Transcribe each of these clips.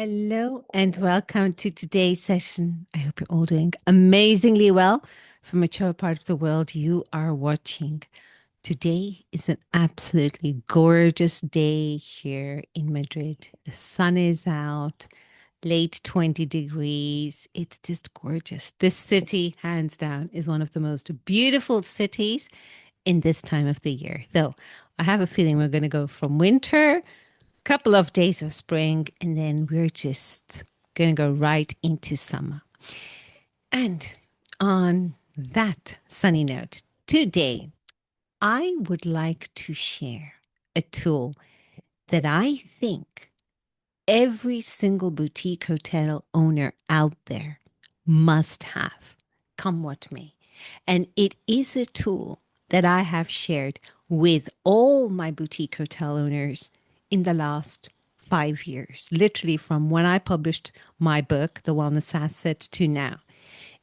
Hello and welcome to today's session. I hope you're all doing amazingly well from whichever part of the world you are watching. Today is an absolutely gorgeous day here in Madrid. The sun is out, late 20 degrees. It's just gorgeous. This city, hands down, is one of the most beautiful cities in this time of the year. Though I have a feeling we're going to go from winter couple of days of spring, and then we're just going to go right into summer. And on that sunny note, today I would like to share a tool that I think every single boutique hotel owner out there must have, come what may. And it is a tool that I have shared with all my boutique hotel owners in the last 5 years, literally from when I published my book, The Wellness Asset, to now.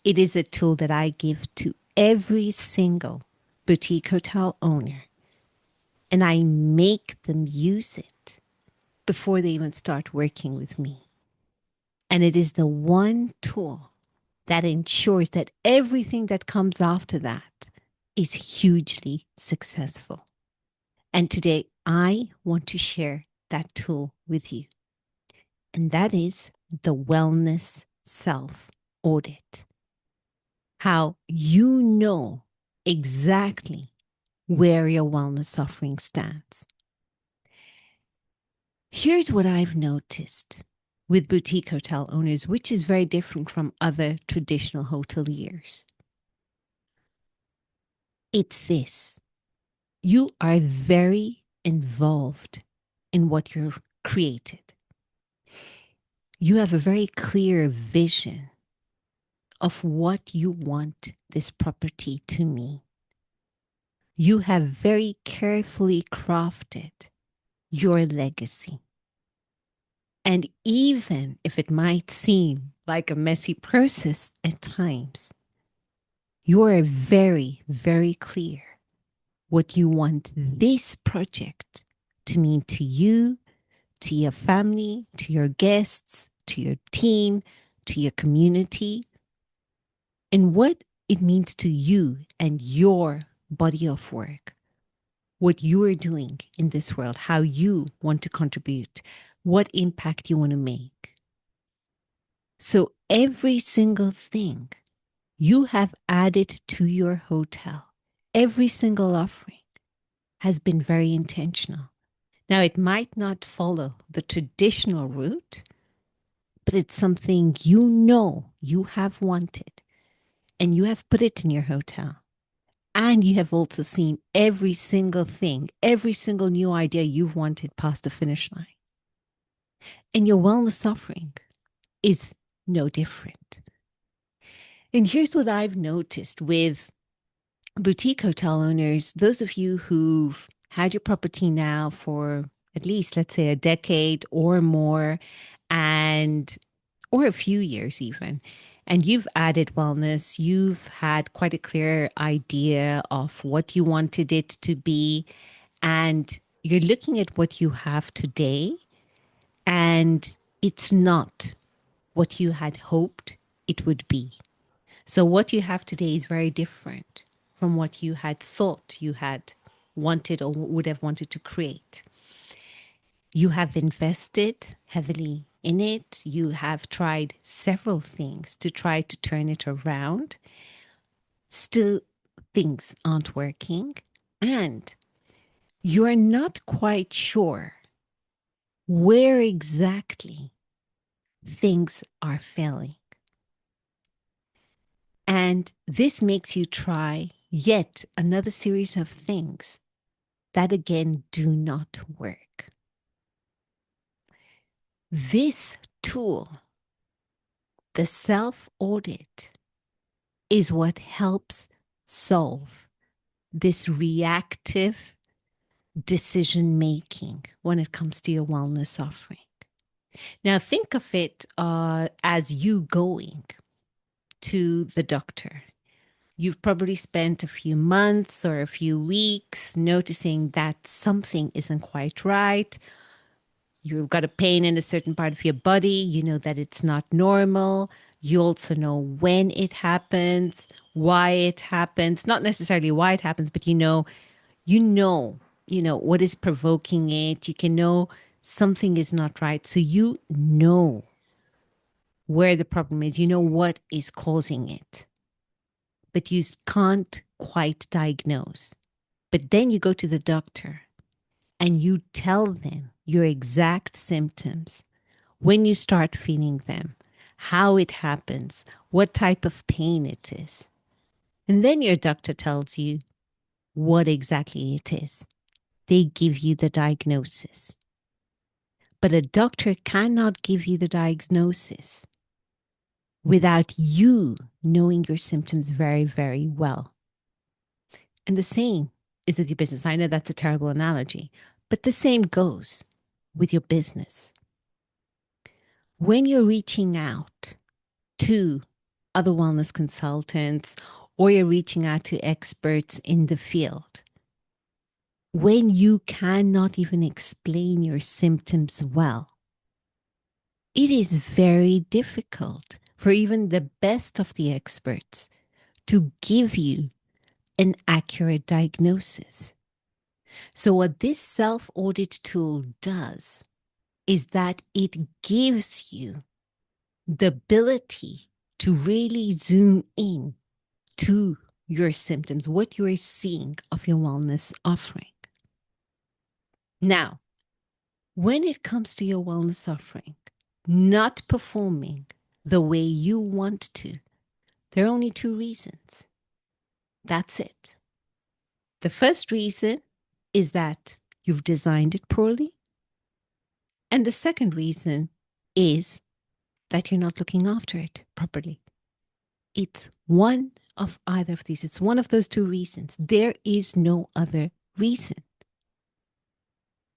It is a tool that I give to every single boutique hotel owner, and I make them use it before they even start working with me. And it is the one tool that ensures that everything that comes after that is hugely successful. And today I want to share that tool with you. And that is the wellness self audit. How you know exactly where your wellness offering stands. Here's what I've noticed with boutique hotel owners, which is very different from other traditional hoteliers. It's this: you are very involved in what you've created. You have a very clear vision of what you want this property to mean. You have very carefully crafted your legacy. And even if it might seem like a messy process at times, you are very, very clear what you want this project to mean to you, to your family, to your guests, to your team, to your community, and what it means to you and your body of work, what you are doing in this world, how you want to contribute, what impact you want to make. So every single thing you have added to your hotel, every single offering has been very intentional. Now, it might not follow the traditional route, but it's something you know you have wanted and you have put it in your hotel. And you have also seen every single thing, every single new idea you've wanted past the finish line. And your wellness offering is no different. And here's what I've noticed with boutique hotel owners, those of you who've had your property now for at least, let's say, a decade or more, and or a few years even, and you've added wellness, you've had quite a clear idea of what you wanted it to be, and you're looking at what you have today, and it's not what you had hoped it would be. So what you have today is very different from what you had thought you had wanted or would have wanted to create. You have invested heavily in it. You have tried several things to try to turn it around. Still, things aren't working. And you're not quite sure where exactly things are failing. And this makes you try yet another series of things that again do not work. This tool, the self audit, is what helps solve this reactive decision making when it comes to your wellness offering. Now, think of it as you going to the doctor. You've probably spent a few months or a few weeks noticing that something isn't quite right. You've got a pain in a certain part of your body. You know that it's not normal. You also know when it happens, why it happens, not necessarily why it happens, but you know, what is provoking it. You can know something is not right. So you know where the problem is. You know what is causing it, but you can't quite diagnose. But then you go to the doctor and you tell them your exact symptoms, when you start feeling them, how it happens, what type of pain it is. And then your doctor tells you what exactly it is. They give you the diagnosis. But a doctor cannot give you the diagnosis without you knowing your symptoms very, very well. And the same is with your business. I know that's a terrible analogy, but the same goes with your business. When you're reaching out to other wellness consultants or you're reaching out to experts in the field, when you cannot even explain your symptoms well, it is very difficult for even the best of the experts to give you an accurate diagnosis. So, what this self audit tool does is that it gives you the ability to really zoom in to your symptoms, what you are seeing of your wellness offering. Now, when it comes to your wellness offering not performing the way you want to, there are only two reasons. That's it. The first reason is that you've designed it poorly. And the second reason is that you're not looking after it properly. It's one of either of these. It's one of those two reasons. There is no other reason.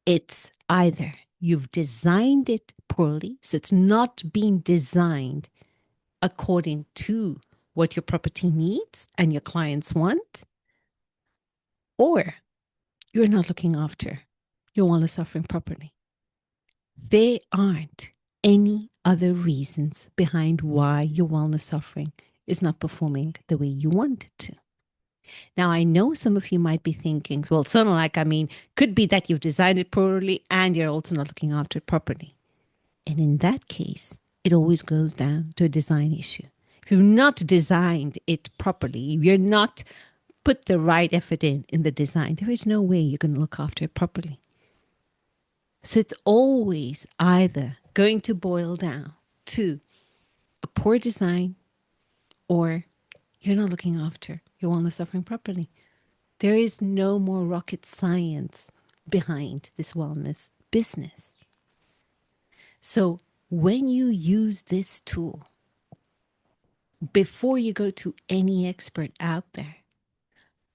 It's either you've designed it poorly, so it's not being designed according to what your property needs and your clients want, or you're not looking after your wellness offering properly. There aren't any other reasons behind why your wellness offering is not performing the way you want it to. Now, I know some of you might be thinking, well, something like, could be that you've designed it poorly and you're also not looking after it properly. And in that case, it always goes down to a design issue. If you've not designed it properly, if you're not put the right effort in the design, there is no way you're going to look after it properly. So it's always either going to boil down to a poor design or you're not looking after your wellness offering properly. There is no more rocket science behind this wellness business. So when you use this tool, before you go to any expert out there,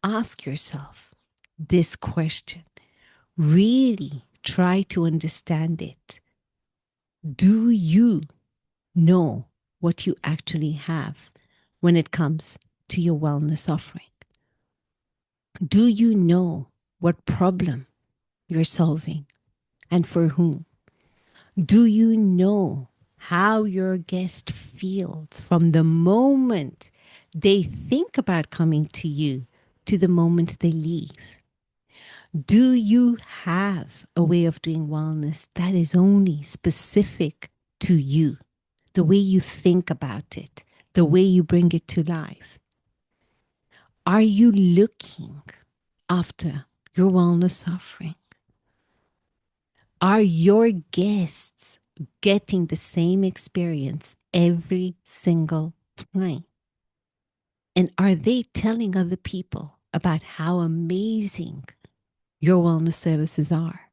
ask yourself this question. Really try to understand it. Do you know what you actually have when it comes to your wellness offering? Do you know what problem you're solving and for whom? Do you know how your guest feels from the moment they think about coming to you to the moment they leave? Do you have a way of doing wellness that is only specific to you? The way you think about it, the way you bring it to life. Are you looking after your wellness offering? Are your guests getting the same experience every single time? And are they telling other people about how amazing your wellness services are?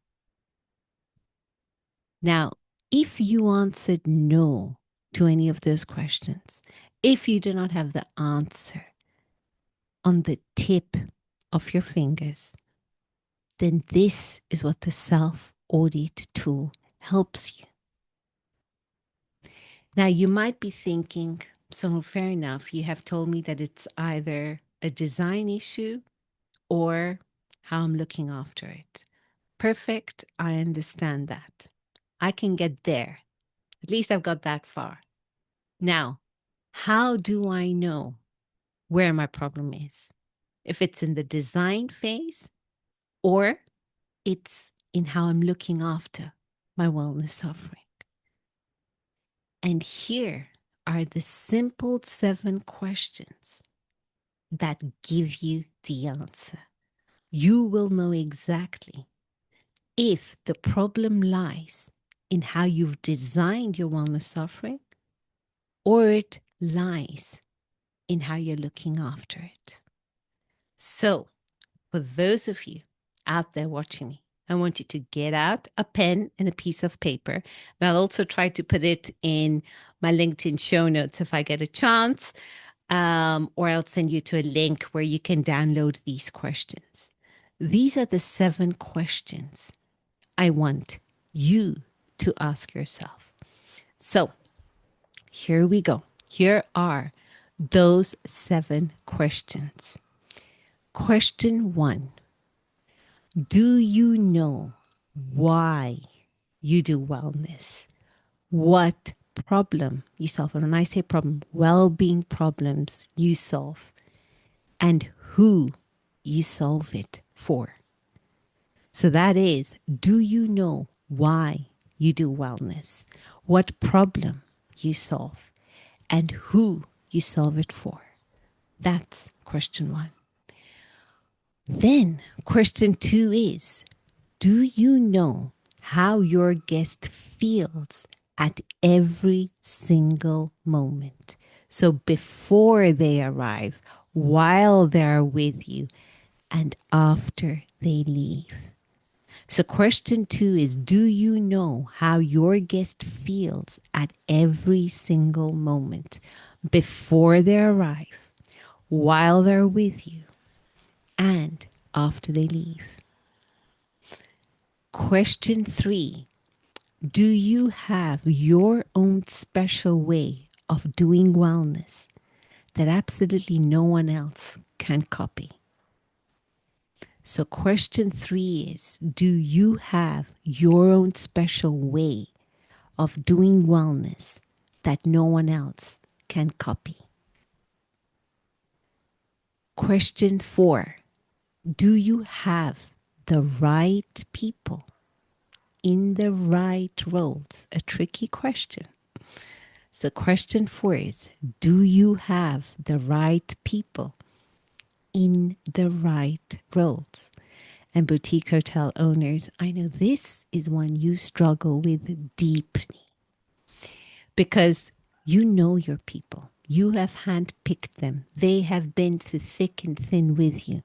Now, if you answered no to any of those questions, if you do not have the answer on the tip of your fingers, then this is what the self-audit tool helps you. Now, you might be thinking, so fair enough, you have told me that it's either a design issue or how I'm looking after it. Perfect, I understand that. I can get there. At least I've got that far. Now, how do I know where my problem is? If it's in the design phase or it's in how I'm looking after my wellness offering. And here are the simple 7 questions that give you the answer. You will know exactly if the problem lies in how you've designed your wellness offering or it lies in how you're looking after it. So, for those of you out there watching me, I want you to get out a pen and a piece of paper. And I'll also try to put it in my LinkedIn show notes if I get a chance, or I'll send you to a link where you can download these questions. These are the 7 questions I want you to ask yourself. So here we go. Here are those 7 questions. Question 1. Do you know why you do wellness? What problem you solve? And when I say problem, well-being problems you solve, and who you solve it for. So that is, do you know why you do wellness? What problem you solve, and who you solve it for? That's question 1. Then question 2 is, do you know how your guest feels at every single moment? So before they arrive, while they're with you, and after they leave. So question 2 is, do you know how your guest feels at every single moment before they arrive, while they're with you, and after they leave? Question 3, do you have your own special way of doing wellness that absolutely no one else can copy? So question 3 is, do you have your own special way of doing wellness that no one else can copy? Question 4, do you have the right people in the right roles? A tricky question. So question 4 is, do you have the right people in the right roles? And boutique hotel owners, I know this is one you struggle with deeply because you know your people. You have handpicked them. They have been through thick and thin with you.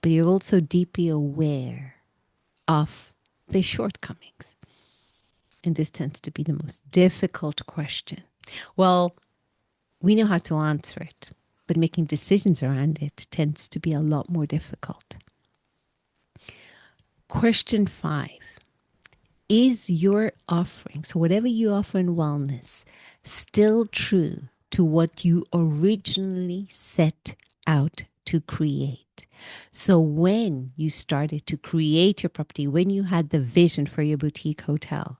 But you're also deeply aware of their shortcomings. And this tends to be the most difficult question. Well, we know how to answer it, but making decisions around it tends to be a lot more difficult. Question 5. Is your offering, so whatever you offer in wellness, still true to what you originally set out to create? So when you started to create your property, when you had the vision for your boutique hotel,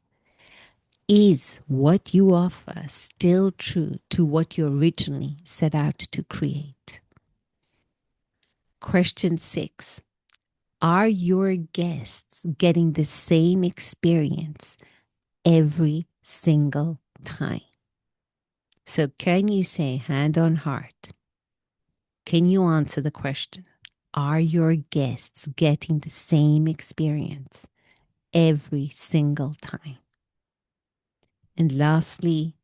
is what you offer still true to what you originally set out to create? Question 6. Are your guests getting the same experience every single time? So can you say, hand on heart, can you answer the question, are your guests getting the same experience every single time? And lastly,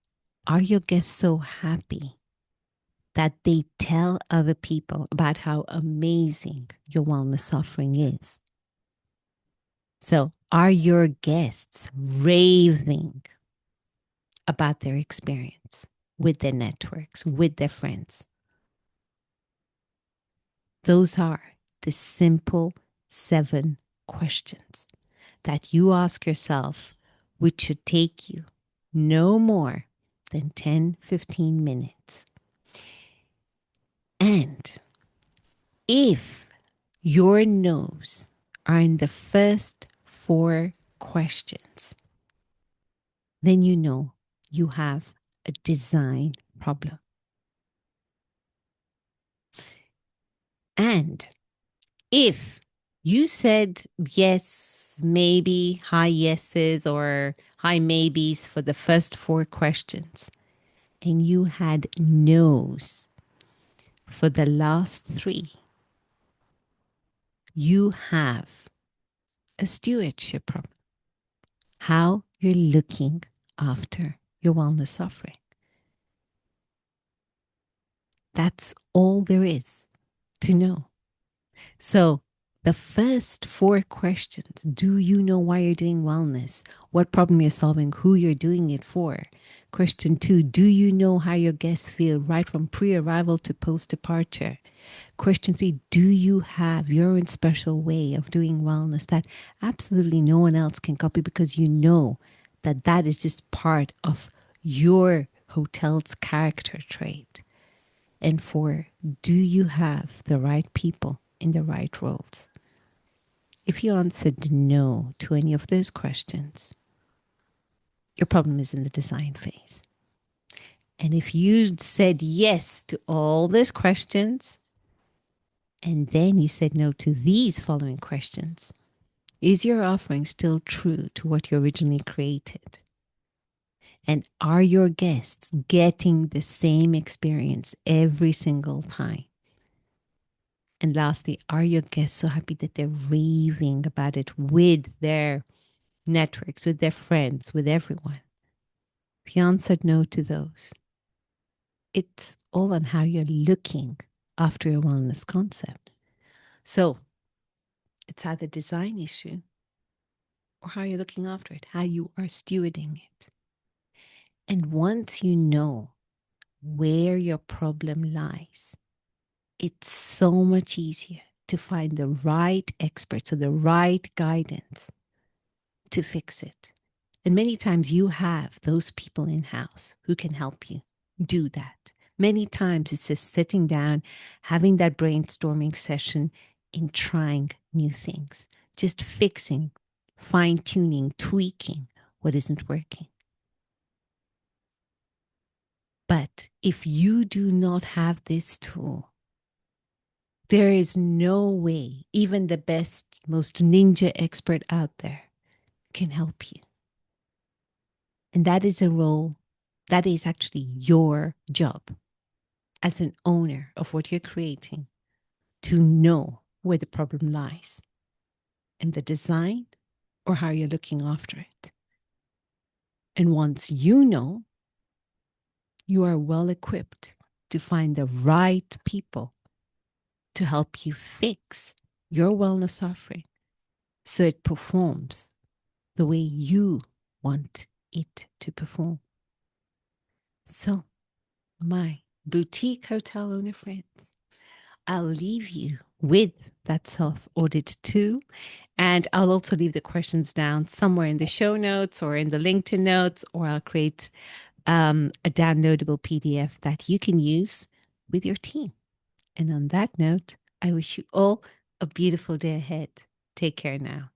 are your guests so happy that they tell other people about how amazing your wellness offering is? So are your guests raving about their experience with their networks, with their friends? Those are the simple 7 questions that you ask yourself, which should take you no more than 10-15 minutes. And if your no's are in the first 4 questions, then you know you have a design problem. And if you said yes, maybe, high yeses or high maybes for the first four questions, and you had no's for the last three, you have a stewardship problem. How you're looking after your wellness offering. That's all there is to know. So, the first four questions: do you know why you're doing wellness? What problem you're solving? Who you're doing it for? Question two: do you know how your guests feel right from pre arrival to post departure? Question three: do you have your own special way of doing wellness that absolutely no one else can copy because you know that that is just part of your hotel's character trait? And four: do you have the right people in the right roles? If you answered no to any of those questions, your problem is in the design phase. And if you said yes to all those questions, and then you said no to these following questions, is your offering still true to what you originally created? And are your guests getting the same experience every single time? And lastly, are your guests so happy that they're raving about it with their networks, with their friends, with everyone? If you answered no to those, it's all on how you're looking after your wellness concept. So it's either design issue or how you're looking after it, how you are stewarding it. And once you know where your problem lies, it's so much easier to find the right experts or the right guidance to fix it. And many times you have those people in house who can help you do that. Many times it's just sitting down, having that brainstorming session and trying new things, just fixing, fine tuning, tweaking what isn't working. But if you do not have this tool, there is no way even the best, most ninja expert out there can help you. And that is a role that is actually your job as an owner of what you're creating to know where the problem lies in the design or how you're looking after it. And once you know, you are well equipped to find the right people to help you fix your wellness offering so it performs the way you want it to perform. So, my boutique hotel owner friends, I'll leave you with that self audit too. And I'll also leave the questions down somewhere in the show notes or in the LinkedIn notes, or I'll create a downloadable PDF that you can use with your team. And on that note, I wish you all a beautiful day ahead. Take care now.